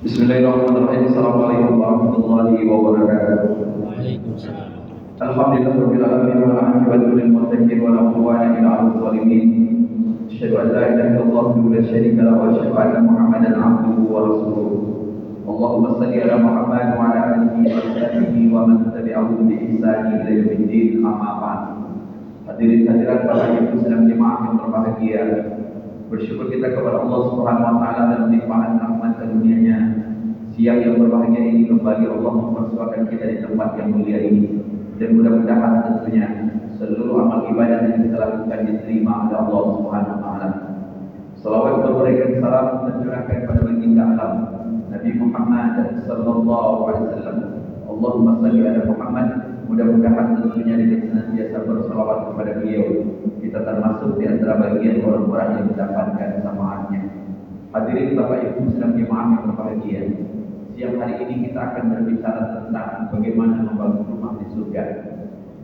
Bismillahirrahmanirrahim. Assalamualaikum warahmatullahi wabarakatuh. Waalaikumsalam. Alhamdulillahirabbil alamin wal aqibatu lil muttaqin wa la udwana illa 'alal zalimin. Asyhadu an la ilaha illallah wahdahu la syarika lahu wa asyhadu anna Muhammadan 'abduhu wa rasuluh. Allahumma shalli ala Muhammad wa ala alihi wa sahbihi wa man tabi'ahum bi ihsani ila yaumiddin. Amma ba'd. Hadirin hadirat para ibu sedang jemaah yang berbahagia. Bersyukur kita kepada Allah Subhanahu wa taala dan limpahan rahmat karunia-Nya. Siang yang berbahagia ini kembali Allah mempersuakan kita di tempat yang mulia ini. Dan mudah-mudahan tentunya seluruh amal ibadah yang kita lakukan diterima oleh Allah Subhanahu wa taala. Salawat berberikan salam tercurahkan pada baginda alam Nabi Muhammad sallallahu alaihi wasallam. Allahumma shalli ala Muhammad. Mudah-mudahan tentunya kita senantiasa bersalawat kepada beliau. Kita termasuk di antara bagian orang-orang yang mendapatkan syafaatnya. Hadirin Bapak Ibu sedang jemaah yang berbahagia. Siang hari ini kita akan berbicara tentang bagaimana membangun rumah di surga.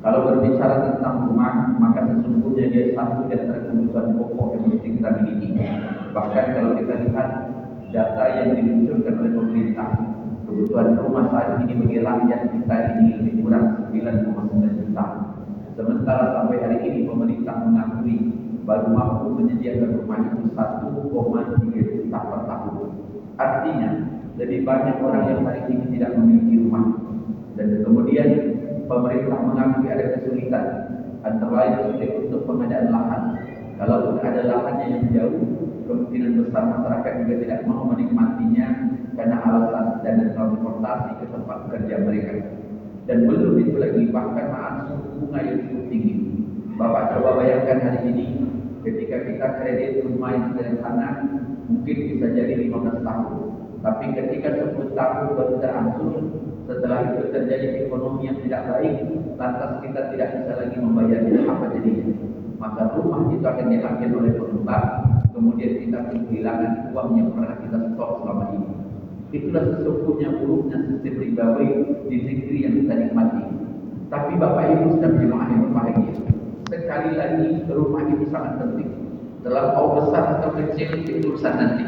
Kalau berbicara tentang rumah, maka sesungguhnya dia satu di antara kebutuhan pokok yang mesti kita miliki. Bahkan kalau kita lihat data yang diluncurkan oleh pemerintah, kebutuhan rumah saat ini bagi rakyat kita ini lebih kurang 9,9 juta. Sementara sampai hari ini pemerintah mengakui baru mampu menyediakan rumah itu 1,3 juta per tahun. Artinya lebih banyak orang yang hari ini tidak memiliki rumah. Dan kemudian pemerintah mengakui ada kesulitan, antara lain sulit untuk pengadaan lahan. Kalau ada lahannya yang jauh, kemungkinan besar masyarakat juga tidak mau menikmatinya karena alasan dana transportasi ke tempat kerja mereka. Dan belum itu lagi, bahkan suku bunga yang cukup tinggi. Bapak coba bayangkan hari ini, ketika kita kredit rumah yang sederhana, mungkin bisa jadi 15 tahun. Tapi ketika 10 tahun baru terangsur, setelah itu terjadi ekonomi yang tidak baik, lantas kita tidak bisa lagi membayarnya, apa jadinya? Maka rumah itu akan diambil oleh pengembang, kemudian kita kehilangan uang yang pernah kita stok selama ini. Itulah sesungguhnya buruknya sistem ribawi di negeri yang kita nikmati. Tapi Bapak Ibu sedang jemaah yang berbahagia. Sekali lagi rumah itu sangat penting. Terlampau besar atau kecil itu urusan nanti.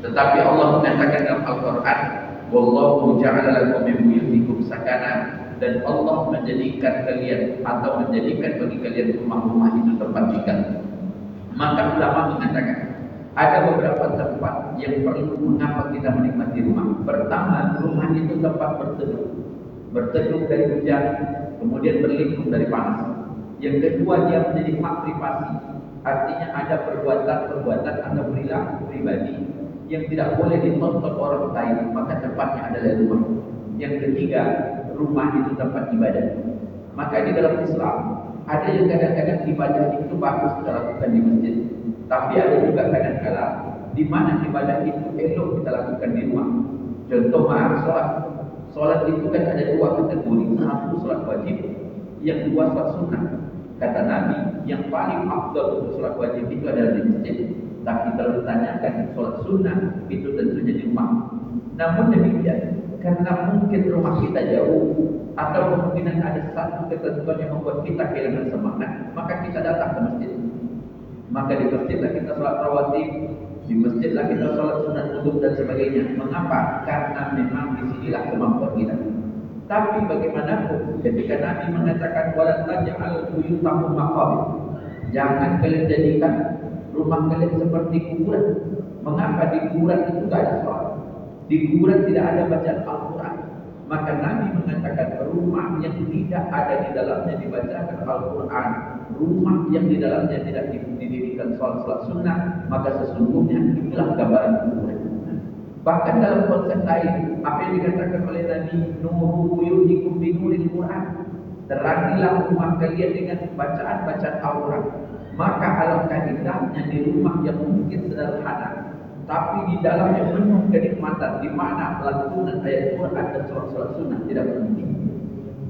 Tetapi Allah mengatakan dalam Al-Quran, Wallahu ja'ala lakum min buyutikum sakana, dan Allah menjadikan kalian atau menjadikan bagi kalian rumah-rumah itu tempat tinggal. Maka ulama mengatakan ada beberapa tempat yang perlu mengapa kita menikmati rumah. Pertama, rumah itu tempat berteduh. Berteduh dari hujan, kemudian berlindung dari panas. Yang kedua, dia menjadi hak privasi. Artinya ada perbuatan-perbuatan atau perilaku pribadi yang tidak boleh ditonton orang lain, maka tempatnya adalah rumah. Yang ketiga, rumah itu tempat ibadah. Maka di dalam Islam ada yang kadang-kadang ibadah itu bagus kita lakukan di masjid, tapi ada juga kadang-kadang di mana ibadah itu elok kita lakukan di rumah. Contoh sholat. Sholat itu kan ada dua kategori, satu sholat wajib, yang dua sholat sunnah. Kata Nabi, yang paling afdal untuk sholat wajib itu adalah di masjid. Tapi kalau ditanyakan sholat sunnah itu tentunya di rumah. Namun demikian, karena mungkin rumah kita jauh atau kemungkinan ada satu ketentuan yang membuat kita kehilangan semangat, maka kita datang ke masjid. Maka di masjidlah kita sholat rawatib, di masjidlah kita sholat sunat wudhu dan sebagainya. Mengapa? Karena memang disinilah kemampuan kita. Tapi bagaimanapun ketika Nabi mengatakan wala taj'al buyutakum maqabir, jangan kalian jadikan rumah kalian seperti kuburan. Mengapa? Di kuburan itu tidak ada sholat, di kuburan tidak ada bacaan Al-Quran. Maka Nabi mengatakan rumah yang tidak ada di dalamnya dibacakan Al-Quran, rumah yang di dalamnya tidak didirikan sholat sunnah, maka sesungguhnya itulah gambaran kuburan. Bahkan dalam konsep lain, apa yang dikatakan oleh Nabi, nuru buyutikum binuril Quran, terangilah rumah kalian dengan bacaan-bacaan Al-Quran. Maka alangkah indahnya di rumah yang mungkin sederhana, tapi di dalamnya penuh kenikmatan, di mana lantunan ayat Quran dan sholat sunnah tidak berhenti.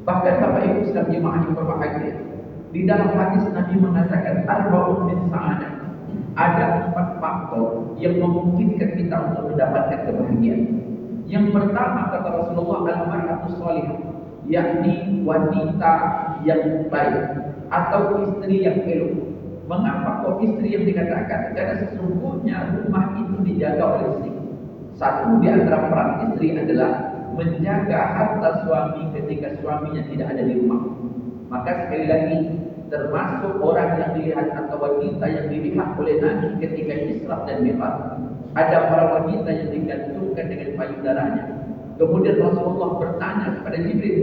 Bahkan Bapak Ibu sedang jemaah yang berbahagia, di dalam hadis Nabi mengatakan arba'un min sa'adah, ada 4 faktor yang memungkinkan kita untuk mendapatkan kebahagiaan. Yang pertama kata Rasulullah, al-mar'atus shalihah, yakni wanita yang baik atau istri yang elok. Mengapa kok istri yang dikatakan? Karena sesungguhnya rumah itu dijaga oleh istri. Satu di antara peran istri adalah menjaga harta suami ketika suaminya tidak ada di rumah. Maka sekali lagi, termasuk orang yang dilihat atau wanita yang dilihat oleh Nabi ketika Isra dan Mi'raj, ada para wanita yang digantungkan dengan payudaranya. Kemudian Rasulullah bertanya kepada Jibril,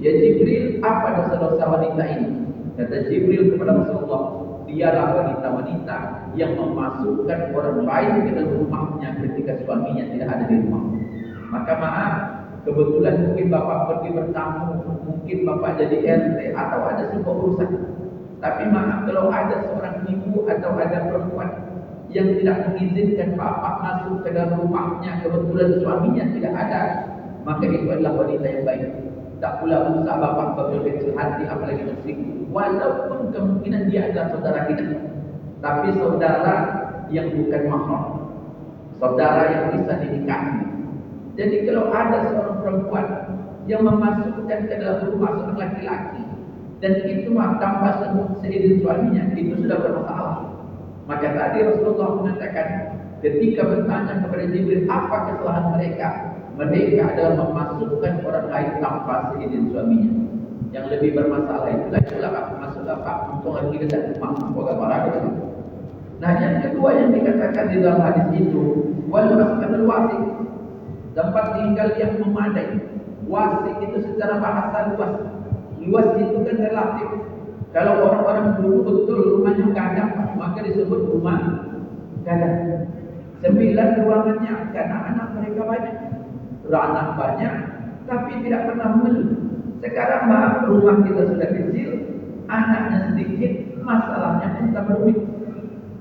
"Ya Jibril, apa dosa-dosa wanita ini?" Kata Jibril kepada Rasulullah, "Dialah wanita-wanita yang memasukkan orang lain ke dalam rumahnya ketika suaminya tidak ada di rumah." Maka maaf, kebetulan mungkin bapak pergi bertamu, mungkin bapak jadi RT atau ada sebuah urusan. Tapi maaf, kalau ada seorang ibu atau ada perempuan yang tidak mengizinkan bapak masuk ke dalam rumahnya, kebetulan suaminya tidak ada, maka itu adalah wanita yang baik. Tak pula usah bapak berkecil hati, apalagi berselingkuh. Walaupun kemungkinan dia adalah saudara kita, tapi saudara yang bukan mahram, saudara yang bisa dinikahi. Jadi kalau ada seorang perempuan yang memasukkan ke dalam rumah seorang laki-laki dan itu tanpa seizin suaminya, itu sudah bermasalah. Maka tadi Rasulullah mengatakan ketika bertanya kepada Jibril apa kesalahan mereka, mereka adalah memasukkan orang lain tanpa seizin suaminya. Yang lebih bermasalah itulah masuklah Pak, untuk lagi dekat rumah, moga marah gitu. Nah, yang kedua yang dikatakan di dalam hadis itu, wal maskan wasi, tempat tinggal yang memadai. Wasi itu secara bahasa luas. Luas itu kan relatif. Kalau orang-orang dulu betul rumahnya gagah, maka disebut rumah gagah. 9 ruangannya karena anak mereka banyak. Anak banyak, tapi tidak pernah mengeluh. Sekarang maaf, rumah kita sudah kecil, anaknya sedikit, masalahnya pun tak rumit.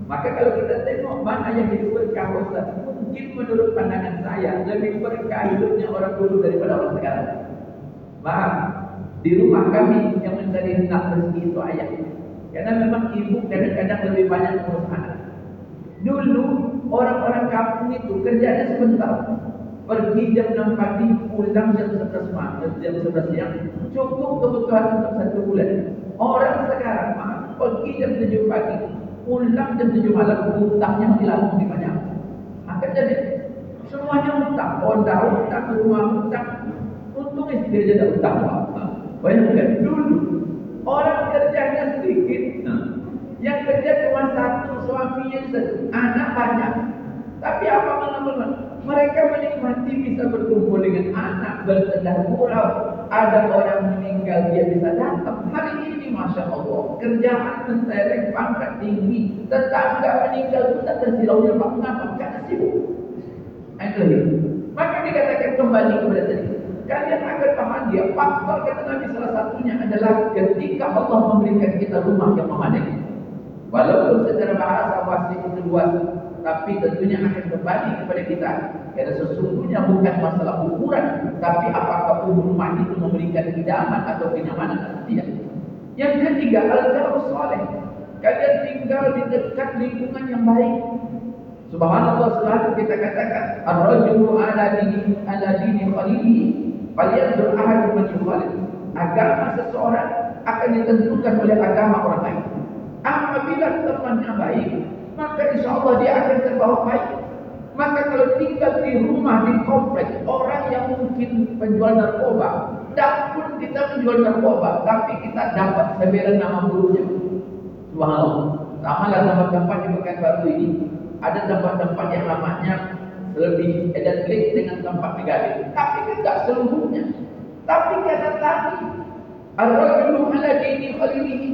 Maka kalau kita tengok mana yang hidup berkah, mungkin menurut pandangan saya lebih berkah hidupnya orang dulu daripada orang sekarang. Maaf, di rumah kami yang mencari nak rezeki itu ayah. Karena memang ibu kadang-kadang lebih banyak mengurus anak. Dulu orang-orang kampung itu kerjanya sebentar. Pergi jam 6 pagi, pulang jam 11 malam, jam 11 siang. Cukup kebutuhan untuk 1 bulan. Orang sekarang pergi jam 7 pagi, pulang jam 7 malam, hutangnya masih lama di banyak. Maka jadi semuanya hutang, Honda hutang, rumah hutang. Untung istri aja ada hutang. Bayangkan dulu orang kerjanya sedikit, yang kerja cuma 1, suaminya 1, anak banyak. Tapi apa teman-teman? Mereka menikmati bisa berkumpul dengan anak, bersedar gurau. Ada orang meninggal dia bisa datang. Hari ini Masya Allah, kerjaan mentereng, pangkat tinggi, tetangga meninggal kita tersilaunya Pak, mengapa? Karena sibuk. Maka dikatakan kembali kepada tadi, kalian akan bahagia. Faktor kata Nabi salah satunya adalah ketika Allah memberikan kita rumah yang memadai. Walaupun secara bahasa wasi itu luas, tapi tentunya akan kembali kepada kita. Karena sesungguhnya bukan masalah ukuran, tapi apakah rumah itu memberikan idaman atau kenyamanan? Tidak. Yang ketiga, al-jarus saleh. Kalian tinggal di dekat lingkungan yang baik. Subhanallah, selalu kita katakan ar-rajulu ala dini khalilihi falyanzur ahadun man yukhalil. Agama seseorang akan ditentukan oleh agama orang lain. Apabila temannya baik, maka insya Allah dia akan terbawa baik. Maka kalau tinggal di rumah, di kompleks, orang yang mungkin penjual narkoba, tak pun kita menjual narkoba, tapi kita dapat seberan nama gurunya. Subhanallah. Sama lah tempat-tempat di Pekanbaru ini. Ada tempat-tempat yang namanya lebih identik dengan tempat negatif, tapi tidak seluruhnya. Tapi kata tadi, ar-rajulu ala dini khalilihi,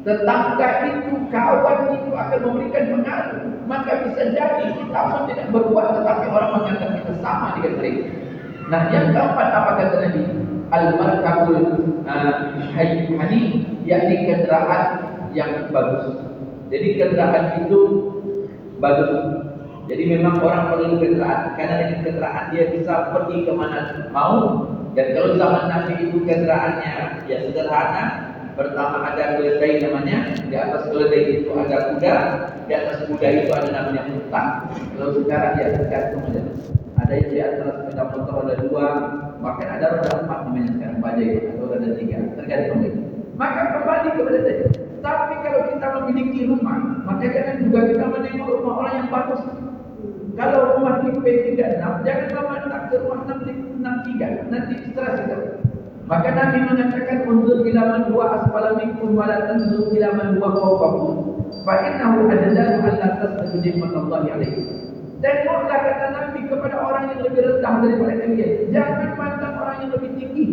tetangga itu, kawan itu akan memberikan pengaruh. Maka bisa jadi kita pun tidak berbuat, tetapi orang menganggap kita sama dengan mereka. Nah, yang keempat apa kata Nabi? Al-markabul hani, yakni kendaraan yang bagus. Jadi kendaraan itu bagus. Jadi memang orang perlu kendaraan, karena dengan kendaraan dia bisa pergi kemana mau. Dan kalau zaman Nabi itu kendaraannya ya sederhana. Pertama ada keledai namanya, di atas keledai itu ada kuda, di atas kuda itu ada namanya unta. Kalau sekarang ya tergantung saja. Ada yang di atas sepeda motor ada 2, bahkan ada roda 4 namanya sekarang bajai atau roda 3, tergantung. Maka kembali kepada tadi. Tapi kalau kita memiliki rumah, maka jangan juga kita menengok rumah orang yang bagus. Kalau rumah tipe 36, jangan memandang ke rumah 63, nanti stres itu. Maka Nabi mengatakan unzur ila man huwa asfala minkum wa la tanzur ila man huwa fawqakum fa innahu adallahu an la tasjudu ni'matallahi alaihi. Tengoklah kata Nabi kepada orang yang lebih rendah daripada kalian. Jangan pandang orang yang lebih tinggi.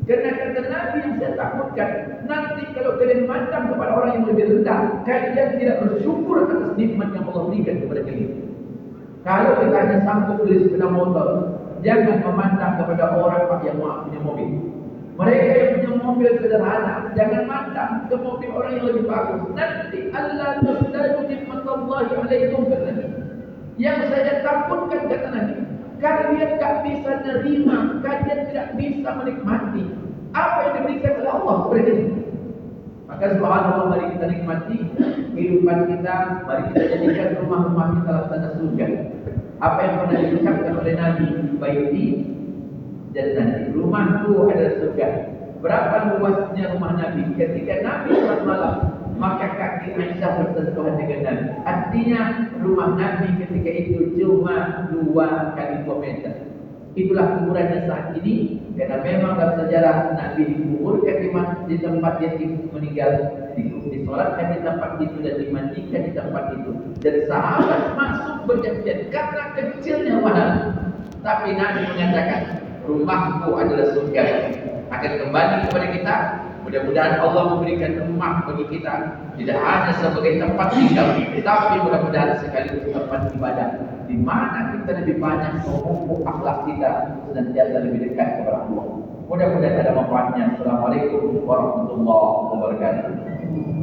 Kerana kata Nabi yang saya takutkan, nanti kalau kalian pandang kepada orang yang lebih rendah, kalian tidak bersyukur atas nikmat yang Allah berikan kepada kalian. Kalau kita hanya sanggup beli sepeda motor, jangan memandang kepada orang yang punya mobil. Mereka yang punya mobil sederhana, jangan mandang ke mobil orang yang lebih bagus. Nanti Allah tasdadu nikmatallahi alaikum kata Nabi. Yang saya takutkan kata Nabi, kalian tak bisa nerima, kalian tidak bisa menikmati apa yang diberikan oleh Allah kepada kita. Maka subhanallah, mari kita nikmati kehidupan kita, mari kita jadikan rumah-rumah kita laksana surga. Apa yang pernah diucapkan oleh Nabi, baiti jannah, rumahku adalah surga. Berapa luasnya rumah Nabi? Ketika Nabi sholat malam, maka kaki Aisyah bersentuhan dengan Nabi. Artinya rumah Nabi ketika itu cuma 2 kali 2 meter. Itulah kuburannya saat ini. Karena memang dalam sejarah Nabi dikuburkan di tempat dia meninggal, disolatkan di tempat itu dan dimandikan di tempat itu. Dan sahabat masuk berjam-jam karena kecilnya badan. Tapi Nabi mengatakan, rumahku adalah surga. Akan kembali kepada kita. Mudah-mudahan Allah memberikan rumah bagi kita, tidak hanya sebagai tempat tinggal, tetapi mudah-mudahan sekaligus tempat ibadah, di mana kita lebih banyak memupuk akhlak kita senantiasa lebih dekat kepada Allah. Mudah-mudahan ada manfaatnya. Assalamualaikum warahmatullahi wabarakatuh.